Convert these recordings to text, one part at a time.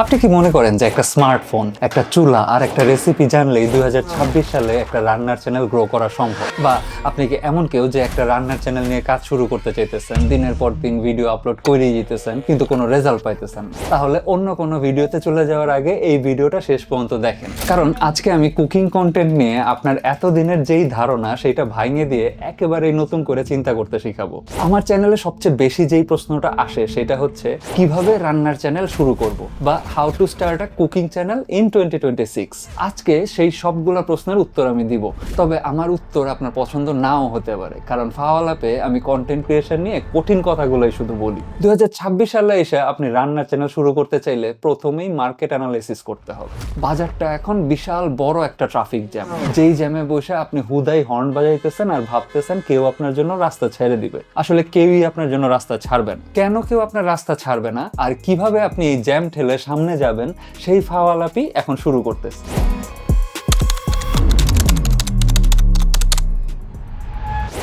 আপনি কি মনে করেন যে একটা স্মার্টফোন, একটা চুলা আর একটা রেসিপি জানলেই 2026 সালে একটা রান্নার চ্যানেল গ্রো করা সম্ভব? বা আপনি কি এমন কেউ যে একটা রান্নার চ্যানেল নিয়ে কাজ শুরু করতে চাইতেছেন, দিনের পর দিন ভিডিও আপলোড করেই যেতেছেন কিন্তু কোনো রেজাল্ট পাইতেছেন না? তাহলে অন্য কোনো ভিডিওতে চলে যাওয়ার আগে এই ভিডিওটা শেষ পর্যন্ত দেখেন, কারণ আজকে আমি কুকিং কন্টেন্ট নিয়ে আপনার এতদিনের যেই ধারণা সেটা ভাঙিয়ে দিয়ে একেবারেই নতুন করে চিন্তা করতে শিখাবো। আমার চ্যানেলে সবচেয়ে বেশি যেই প্রশ্নটা আসে সেটা হচ্ছে কিভাবে রান্নার চ্যানেল শুরু করব, বা how to start a cooking channel in 2026। আজকে সেই সবগুলা প্রশ্নের উত্তর আমি দিব, তবে আমার উত্তর আপনার পছন্দ নাও হতে পারে, কারণ ফাওয়ালাপে আমি কন্টেন্ট ক্রিয়েশন নিয়ে কঠিন কথাগুলোই শুধু বলি। 2026 সালে এসে আপনি রান্নার চ্যানেল শুরু করতে চাইলে প্রথমেই মার্কেট অ্যানালাইসিস করতে হবে। বাজারটা এখন বিশাল বড় একটা ট্রাফিক জ্যাম, যেই জ্যামে বসে আপনি হুদাই হর্ন বাজাইতেছেন আর ভাবতেছেন কেউ আপনার জন্য রাস্তা ছেড়ে দিবে। আসলে কেউই আপনার জন্য রাস্তা ছাড়বে না। কেন কেউ আপনার রাস্তা ছাড়বে না আর কিভাবে আপনি এই জ্যাম ঠেলে সামনে যাবেন, সেই ফাওয়ালাপি এখন শুরু করতেছে।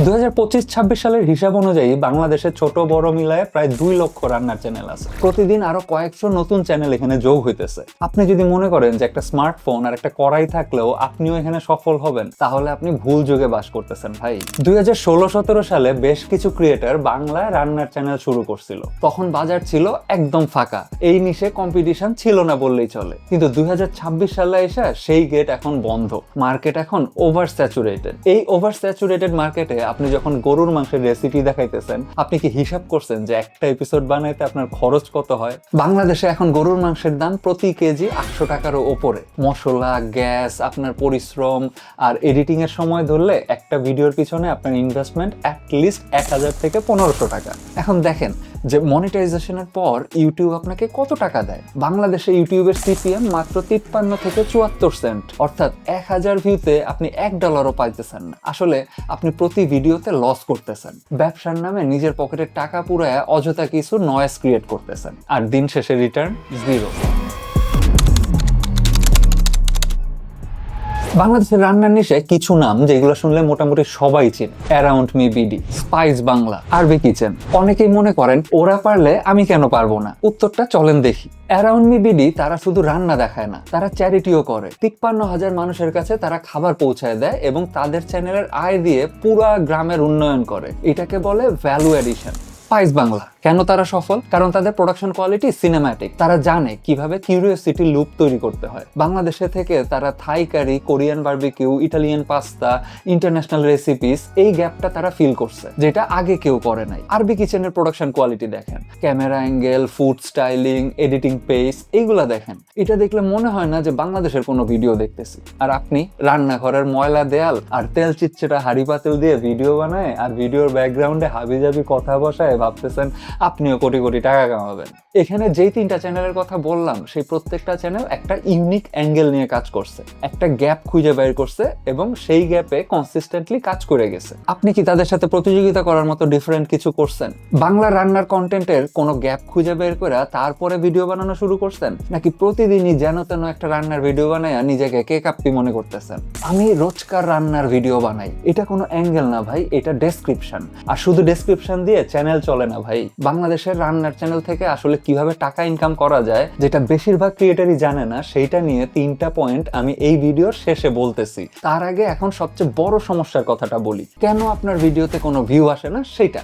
2025-26 সালের হিসাব অনুযায়ী বাংলাদেশে ছোট বড় মিলায় প্রায় 2 লক্ষ রান্নার চ্যানেল আছে। প্রতিদিন আরো কয়েকশো নতুন চ্যানেল এখানে যোগ হইতেছে। আপনি যদি মনে করেন যে একটা স্মার্টফোন আর একটা কড়াই থাকলেও আপনিও এখানে সফল হবেন, তাহলে আপনি ভুল যুগে বাস করতেছেন ভাই। 2016-17 সালে বেশ কিছু ক্রিয়েটর বাংলায় রান্নার চ্যানেল শুরু করছিল। তখন বাজার ছিল একদম ফাঁকা, এই নিশে কম্পিটিশন ছিল না বললেই চলে। কিন্তু 2026 সালে এসে সেই গেট এখন বন্ধ। মার্কেট এখন ওভার স্যাচুরেটেড। এই ওভার স্যাচুরেটেড মার্কেটে আপনি যখন গরুর মাংসের রেসিপি দেখাইতেছেন, আপনি কি হিসাব করছেন যে একটা এপিসোড বানাইতে আপনার খরচ কত হয়? বাংলাদেশে এখন গরুর মাংসের দাম প্রতি কেজি 800 টাকারও ওপরে। মশলা, গ্যাস, আপনার পরিশ্রম আর এডিটিং এর সময় ধরলে একটা ভিডিওর পিছনে আপনার ইনভেস্টমেন্ট অ্যাটলিস্ট 1000 থেকে 1500 টাকা। এখন দেখেন যে মনিটাইজেশনের পর ইউটিউব আপনাকে কত টাকা দেয়। বাংলাদেশে ইউটিউবের সিপিএম মাত্র 53 থেকে 74 সেন্ট, অর্থাৎ 1000 ভিউতে আপনি $1ও পাইতেছেন না। আসলে আপনি প্রতি ভিডিওতে লস করতেছেন, ব্যবসার নামে নিজের পকেটের টাকা পুরায় অযথা কিছু নয়েজ ক্রিয়েট করতেছেন, আর দিন শেষে রিটার্ন 0। বাংলাদেশের রান্নার নিশে কিছু নাম যেগুলো শুনলে মোটামুটি সবাই চিনে: around me BD, spice Bangla, আরবি কিচেন। অনেকেই মনে করেন ওরা পারলে আমি কেন পারবো না। উত্তরটা চলেন দেখি। অ্যারাউন্ড মি বিডি তারা শুধু রান্না দেখায় না, তারা চ্যারিটিও করে। 53,000 মানুষের কাছে তারা খাবার পৌঁছায় দেয় এবং তাদের চ্যানেলের আয় দিয়ে পুরা গ্রামের উন্নয়ন করে। এটাকে বলে ভ্যালু এডিশন। স্পাইস বাংলা কেন তারা সফল? কারণ তাদের প্রোডাকশন কোয়ালিটি সিনেম্যাটিক। তারা জানে কিভাবে কিউরিওসিটি লুপ তৈরি করতে হয়। বাংলাদেশে থেকে তারা Thai curry, Korean barbecue, Italian pasta, international recipes, এই গ্যাপটা তারা ফিল করছে, যেটা আগে কেউ করে নাই। আরবি কিচেনের প্রোডাকশন কোয়ালিটি দেখেন, camera angle, food styling, editing pace, এইগুলা দেখেন। এটা দেখলে মনে হয় না যে বাংলাদেশের কোনো ভিডিও দেখতেছি। আর আপনি রান্নাঘরের ময়লা দেয়াল আর তেল চিচ্ছেটা হাড়ি পাতিল দিয়ে ভিডিও বানায় আর ভিডিওর ব্যাকগ্রাউন্ডে হাবিজাবি কথা বসায় ভাবতেছেন আপনিও কোটি কোটি টাকা কামাবেন। এখানে যেই 3টা চ্যানেলের কথা বললাম, সেই প্রত্যেকটা চ্যানেল একটা ইউনিক অ্যাঙ্গেল নিয়ে কাজ করছে, একটা গ্যাপ খুঁজে বের করছে এবং সেই গ্যাপে কনসিস্টেন্টলি কাজ করে গেছে। আপনি কি তাদের সাথে প্রতিযোগিতা করার মতো ডিফারেন্ট কিছু করছেন? বাংলা রান্নার কন্টেন্টের কোনো গ্যাপ খুঁজে বের করে তারপরে ভিডিও বানানো শুরু করছেন, নাকি প্রতিদিনই যেন তেন একটা রান্নার ভিডিও বানায় নিজেকে কেক আপি মনে করতেছেন? আমি রোজকার রান্নার ভিডিও বানাই, এটা কোনো অ্যাঙ্গেল না ভাই, এটা ডেসক্রিপশন। আর শুধু ডেসক্রিপশন দিয়ে চ্যানেল চলে না ভাই। বাংলাদেশের রান্নার চ্যানেল থেকে আসলে কিভাবে টাকা ইনকাম করা যায়, যেটা বেশিরভাগ ক্রিয়েটরই জানে না, সেইটা নিয়ে 3টা পয়েন্ট আমি এই ভিডিওর শেষে বলতেছি। তার আগে এখন সবচেয়ে বড় সমস্যার কথাটা বলি, কেন আপনার ভিডিওতে কোনো ভিউ আসে না সেইটা।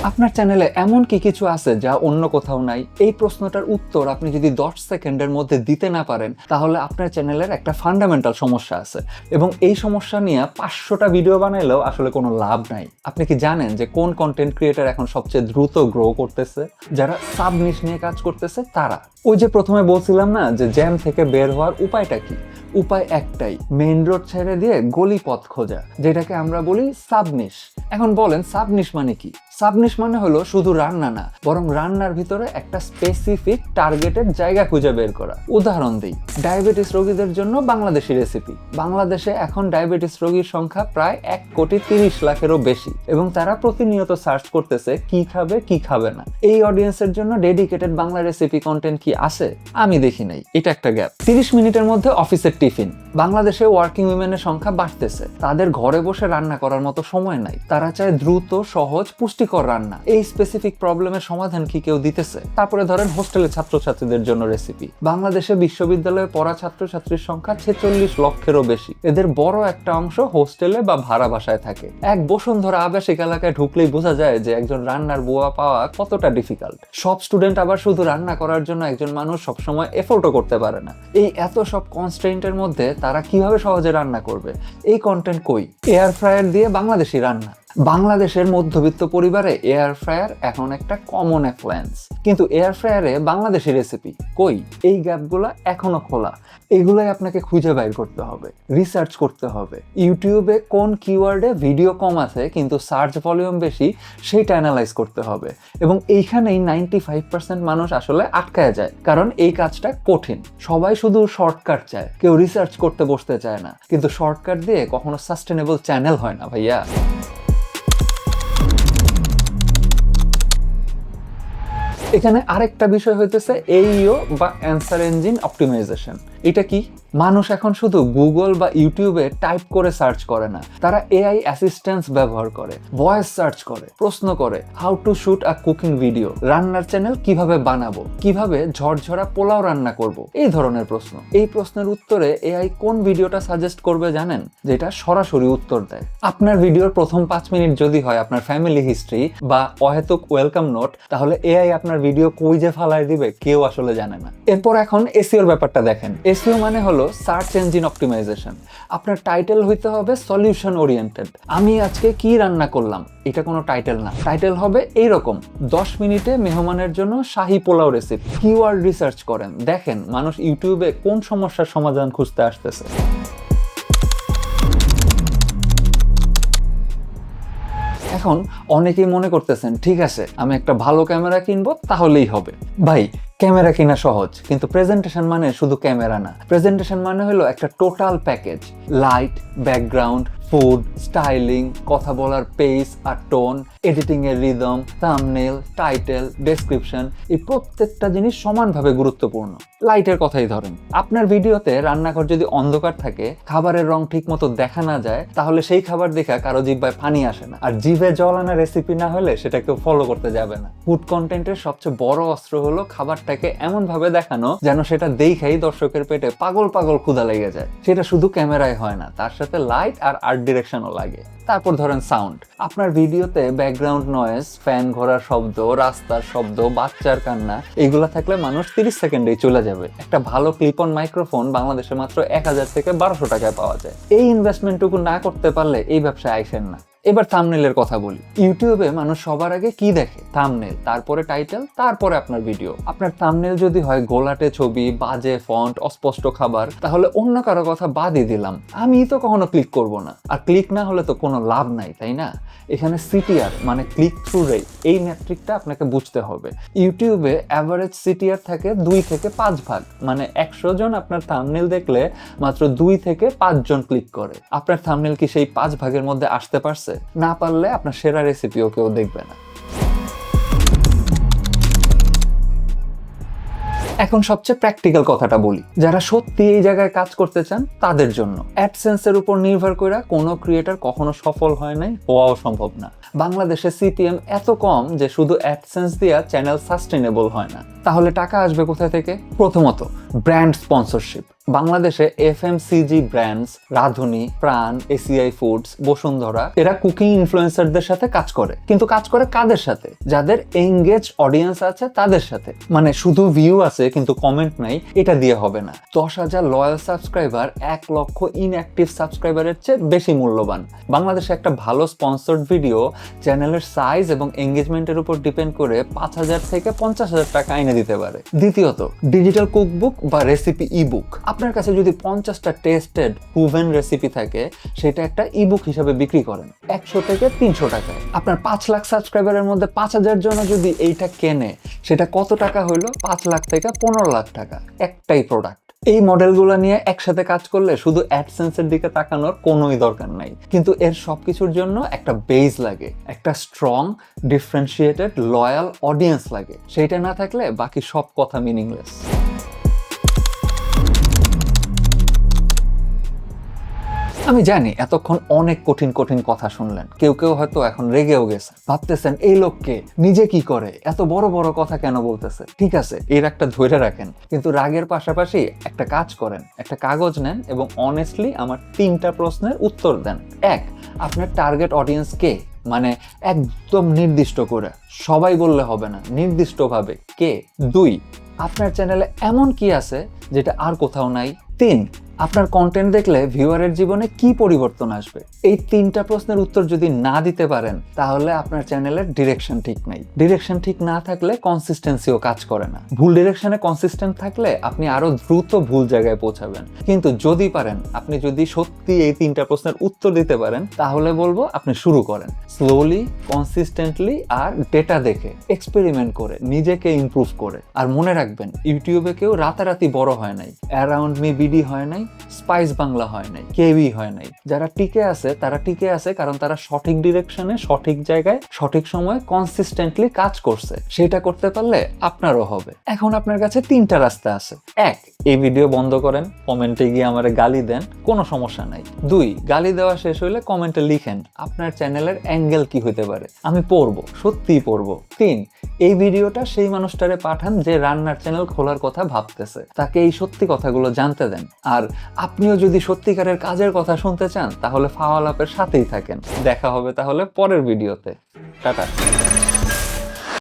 আপনার চ্যানেলে এমন কি কিছু আছে যা অন্য কোথাও নাই? এই প্রশ্নটার উত্তর আপনি যদি 10 সেকেন্ডের মধ্যে দিতে না পারেন, তাহলে আপনার চ্যানেলের একটা ফান্ডামেন্টাল সমস্যা আছে, এবং এই সমস্যা নিয়ে 500টা ভিডিও বানাইলেও আসলে কোনো লাভ নাই। আপনি কি জানেন যে কোন কন্টেন্ট ক্রিয়েটর এখন সবচেয়ে দ্রুত গ্রো করতেছে? যারা সাব নিশ নিয়ে কাজ করতেছে তারা। ওই যে প্রথমে বলছিলাম না যে জ্যাম থেকে বের হওয়ার উপায়টা কি? উপায় একটাই, মেইন রোড ছেড়ে দিয়ে গলি পথ খোঁজা, যেটাকে আমরা বলি সাবনিশ। এখন বলেন সাবনিশ মানে কি? সাবনিশ মানে হলো শুধু রান্না না, বরং রান্নার ভিতরে একটা স্পেসিফিক টার্গেটেড জায়গা খুঁজে বের করা। উদাহরণ দিই, ডায়াবেটিস রোগীদের জন্য বাংলাদেশি রেসিপি। বাংলাদেশে এখন ডায়াবেটিস রোগীর সংখ্যা প্রায় 1,30,00,000-এরও বেশি, এবং তারা প্রতিনিয়ত সার্চ করতেছে কি খাবে কি খাবে না। এই অডিয়েন্সের জন্য ডেডিকেটেড বাংলা রেসিপি কন্টেন্ট কি আছে? আমি দেখি নাই। এটা একটা গ্যাপ। 30 মিনিটের মধ্যে অফিসের টিফিন। বাংলাদেশে ওয়ার্কিং উইমেনের সংখ্যা বাড়তেছে, তাদের ঘরে বসে রান্না করার মতো সময় নাই। তারা চায় দ্রুত, সহজ, পুষ্টি পুষ্টিকর রান্না, এই স্পেসিফিক প্রবলেমের সমাধান কি কেউ দিতেছে? তারপরে ধরেন হোস্টেলে ছাত্রছাত্রীদের জন্য রেসিপি। বাংলাদেশে বিশ্ববিদ্যালয়ে পড়া ছাত্রছাত্রীর সংখ্যা 46 লক্ষেরও বেশি। এদের বড় একটা অংশ হোস্টেলে বা ভাড়া বাসায় থাকে। এক বসুন্ধরা আবাসিক এলাকায় ঢুকলেই বোঝা যায় যে একজন রান্নার বুয়া পাওয়া কতটা ডিফিকাল্ট। সব স্টুডেন্ট আবার শুধু রান্না করার জন্য একজন মানুষ সবসময় এফোর্টও করতে পারে না। এই এত সব কনস্ট্রেন্টের মধ্যে তারা কিভাবে সহজে রান্না করবে? এই কন্টেন্ট কই? এয়ার ফ্রায়ার দিয়ে বাংলাদেশি রান্না। বাংলাদেশের মধ্যবিত্ত পরিবারে এয়ার ফ্রায়ার এখন একটা কমন অ্যাপ্লায়েন্স, কিন্তু এয়ার ফ্রায়ারে বাংলাদেশি রেসিপি কই? এই গ্যাপগুলো এখনো খোলা। এগুলাই আপনাকে খুঁজে বাইর করতে হবে, রিসার্চ করতে হবে। ইউটিউবে কোন কিওয়ার্ডে ভিডিও কম আছে কিন্তু সার্চ ভলিউম বেশি, সেইটা অ্যানালাইজ করতে হবে। এবং এইখানেই 95% মানুষ আসলে আটকায় যায়, কারণ এই কাজটা কঠিন। সবাই শুধু শর্টকাট চায়, কেউ রিসার্চ করতে বসতে চায় না। কিন্তু শর্টকাট দিয়ে কখনো সাস্টেনেবল চ্যানেল হয় না ভাইয়া। এখানে আরেকটা বিষয় হইতেছে এইও বা অ্যান্সার ইঞ্জিন অপটিমাইজেশন। এটা কি? মানুষ এখন শুধু গুগল বা ইউটিউবে টাইপ করে সার্চ করে না, তারা এআই অ্যাসিস্ট্যান্স ব্যবহার করে, ভয়েস সার্চ করে, প্রশ্ন করে how to shoot a cooking video, রান্নার চ্যানেল কিভাবে বানাবো, কিভাবে ঝরঝরা পোলাও রান্না করব, এই ধরনের প্রশ্ন। এই প্রশ্নের উত্তরে এআই কোন ভিডিওটা সাজেস্ট করবে জানেন? যেটা সরাসরি উত্তর দেয়। আপনার ভিডিওর প্রথম 5 মিনিট যদি হয় আপনার ফ্যামিলি হিস্ট্রি বা অহেতুক ওয়েলকাম নোট, তাহলে এআই আপনার ভিডিও কই যে ফালায় দিবে কেউ আসলে জানে না। এরপর এখন এসইওর ব্যাপারটা দেখেন। এসইও মানে হলো সার্চ ইঞ্জিন অপটিমাইজেশন। আপনার টাইটেল হইতে হবে সলিউশন ওরিয়েন্টেড। আমি আজকে কি রান্না করলাম, এটা কোনো টাইটেল না। টাইটেল হবে এইরকম, 10 মিনিটে মেহমানের জন্য শাহী পোলাও রেসিপি। কিওয়ার্ড রিসার্চ করেন, দেখেন মানুষ ইউটিউবে কোন সমস্যার সমাধান খুঁজতে আসতেছে। এখন অনেকেই মনে করতেছেন ঠিক আছে আমি একটা ভালো ক্যামেরা কিনবো তাহলেই হবে। ভাই, ক্যামেরা কিনা সহজ, কিন্তু প্রেজেন্টেশন মানে শুধু ক্যামেরা না। প্রেজেন্টেশন মানে হলো একটা total package. Light, background, food, styling, কথা বলার পেস আর টোন, এডিটিং এর রিদম, থাম্বনেল, টাইটেল, ডেসক্রিপশন, এই প্রত্যেকটা জিনিস সমানভাবে গুরুত্বপূর্ণ। লাইটের কথাই ধরেন, আপনার ভিডিওতে রান্নাঘর যদি অন্ধকার থাকে, খাবারের রং ঠিক মতো দেখা না যায়, তাহলে সেই খাবার দেখা কারো জিহ্বায় পানি আসে না। আর জিভে জল আনা রেসিপি না হলে সেটা কেউ ফলো করতে যাবে না। ফুড কন্টেন্টের সবচেয়ে বড় অস্ত্র হলো খাবারটাকে এমন ভাবে দেখানো যেন সেটা দেখেই দর্শকের পেটে পাগল পাগল ক্ষুধা লেগে যায়। সেটা শুধু ক্যামেরায় হয় না, তার সাথে লাইট আর আর্ট ডিরেকশনও লাগে। তারপর ধরেন সাউন্ড। আপনার ভিডিওতে ব্যাকগ্রাউন্ড নয়েজ, ফ্যান ঘোরার শব্দ, রাস্তার শব্দ, বাচ্চার কান্না, এগুলা থাকলে মানুষ 30 সেকেন্ডেই চলে যাবে। একটা ভালো ক্লিপ অন মাইক্রোফোন বাংলাদেশে মাত্র 1000 থেকে 1200 টাকায় পাওয়া যায়। এই ইনভেস্টমেন্টটুকু না করতে পারলে এই ব্যবসায় আইসেন না। এবার থাম্বনেলের কথা বলি। ইউটিউবে মানুষ সবার আগে কি দেখে? থাম্বনেল, তারপরে টাইটেল, তারপরে আপনার ভিডিও। আপনার থাম্বনেল যদি হয় গোলাটে ছবি, বাজে ফন্ট, অস্পষ্ট খাবার, তাহলে অন্য কারো কথা বাদই দিলাম, আমি তো কখনো ক্লিক করব না। আর ক্লিক না হলে তো কোনো লাভ নাই, তাই না? এখানে সিটিআর মানে ক্লিক থ্রু রেট, এই ম্যাট্রিকটা আপনাকে বুঝতে হবে। ইউটিউবে অ্যাভারেজ সিটিআর থাকে 2 থেকে 5 ভাগ, মানে 100 জন আপনার থাম্বনেল দেখলে মাত্র 2 থেকে 5 জন ক্লিক করে। আপনার থাম্বনেল কি সেই 5 ভাগের মধ্যে আসতে পারছে? না পারলে আপনার সেরা রেসিপিও কেউ দেখবে না। এখন সবচেয়ে প্র্যাকটিক্যাল কথাটা বলি, যারা সত্যি এই জায়গায় কাজ করতে চান তাদের জন্য। অ্যাডসেন্সের উপর নির্ভর করে কোনো ক্রিয়েটর কখনো সফল হয় নাই, হওয়াও সম্ভব না। বাংলাদেশে সিপিএম এত কম যে শুধু অ্যাডসেন্স দিয়া চ্যানেল সাস্টেনেবল হয় না। তাহলে টাকা আসবে কোথা থেকে? প্রথমত ব্র্যান্ড স্পন্সরশিপ। বাংলাদেশে এফএমসিজি ব্র্যান্ডস, রাঁধুনি, প্রাণ, এসিআই ফুডস, বসুন্ধরা, এরা কুকিং ইনফ্লুয়েন্সারদের সাথে কাজ করে। কিন্তু কাজ করে কাদের সাথে? যাদের এঙ্গেজ অডিয়েন্স আছে তাদের সাথে। মানে শুধু ভিউ আছে কিন্তু কমেন্ট নাই, এটা দিয়ে হবে না। 10,000 লয়াল সাবস্ক্রাইবার 1 লক্ষ ইনঅ্যাক্টিভ সাবস্ক্রাইবারের চেয়ে বেশি মূল্যবান। বাংলাদেশে একটা ভালো স্পন্সর্ড ভিডিও চ্যানেলের সাইজ এবং এঙ্গেজমেন্টের উপর ডিপেন্ড করে 5,000 থেকে 50,000 টাকা এনে দিতে পারে। দ্বিতীয়ত ডিজিটাল কুকবুক বা রেসিপি ইবুক। আপনার কাছে যদি 50টা টেস্টেড প্রুভেন রেসিপি থাকে, সেটা একটা ইবুক হিসাবে বিক্রি করেন 100 থেকে 300 টাকায়। আপনার 5 লাখ সাবস্ক্রাইবারের মধ্যে 5,000 জন যদি এইটা কেনে, সেটা কত টাকা হইলো? 5 লাখ থেকে 15 লাখ টাকা, একটাই প্রোডাক্ট। এই মডেলগুলো নিয়ে একসাথে কাজ করলে শুধু অ্যাডসেন্সের দিকে তাকানোর কোনোই দরকার নাই। কিন্তু এর সবকিছুর জন্য একটা বেস লাগে, একটা স্ট্রং, ডিফারেন্সিয়েটেড, লয়াল অডিয়েন্স লাগে। সেইটা না থাকলে বাকি সব কথা মিনিংলেস। আমি জানি এতক্ষণ অনেক কঠিন কঠিন কথা শুনলেন, কেউ কেউ হয়তো এখন রেগেও গেছে, ভাবতেছেন এই লোককে নিজে কি করে, এত বড় বড় কথা কেন বলতেছে। ঠিক আছে, এর একটা ধৈর্য রাখেন, কিন্তু রাগের পাশাপাশি একটা কাজ করেন, একটা কাগজ নেন এবং অনেস্টলি আমার 3টা প্রশ্নের উত্তর দেন। 1, আপনার টার্গেট অডিয়েন্স কে, মানে একদম নির্দিষ্ট করে, সবাই বললে হবে না, নির্দিষ্টভাবে কে। 2, আপনার চ্যানেলে এমন কি আছে যেটা আর কোথাও নাই। 3, আপনার কন্টেন্ট দেখলে ভিউয়ারের জীবনে কি পরিবর্তন আসবে। এই 3টা প্রশ্নের উত্তর যদি না দিতে পারেন তাহলে আপনার চ্যানেলের ডিরেকশন ঠিক নাই। ডিরেকশন ঠিক না থাকলে কনসিস্টেন্সিও কাজ করে না। ভুল ডিরেকশনে কনসিস্টেন্ট থাকলে আপনি আরো দ্রুত ভুল জায়গায় পৌঁছাবেন। কিন্তু যদি পারেন, আপনি যদি সত্যি এই 3টা প্রশ্নের উত্তর দিতে পারেন, তাহলে বলবো আপনি শুরু করেন স্লোলি, কনসিস্টেন্টলি আর ডেটা দেখে, এক্সপেরিমেন্ট করে, নিজেকে ইমপ্রুভ করে। আর মনে রাখবেন, ইউটিউবে কেউ রাতারাতি বড় হয় নাই, অ্যারাউন্ড মি বিডি হয় নাই, স্পাইস বাংলা হয় নাই, কেউই হয় নাই। যারা টিকে আছে তারা টিকে আছে কারণ তারা সঠিক ডিরেকশনে, সঠিক জায়গায়, সঠিক সময়ে কনসিস্টেন্টলি কাজ করছে। সেটা করতে পারলে আপনারও হবে। এখন আপনার কাছে 3টা রাস্তা আছে। 1, এই ভিডিও বন্ধ করেন, কমেন্টে গিয়ে আমারে গালি দেন, কোনো সমস্যা নাই। 2, গালি দেওয়া শেষ হইলে কমেন্টে লিখেন আপনার চ্যানেলের অ্যাঙ্গেল কি হইতে পারে, আমি পড়বো, সত্যিই পড়বো। 3, এই ভিডিওটা সেই মানুষটারে পাঠান যে রান্নার চ্যানেল খোলার কথা ভাবতেছে, তাকে এই সত্যি কথাগুলো জানতে দেন। আর আপনিও যদি সত্যিকারের কাজের কথা শুনতে চান তাহলে ফাওয়াল আপের সাথেই থাকেন। দেখা হবে তাহলে পরের ভিডিওতে। টাটা।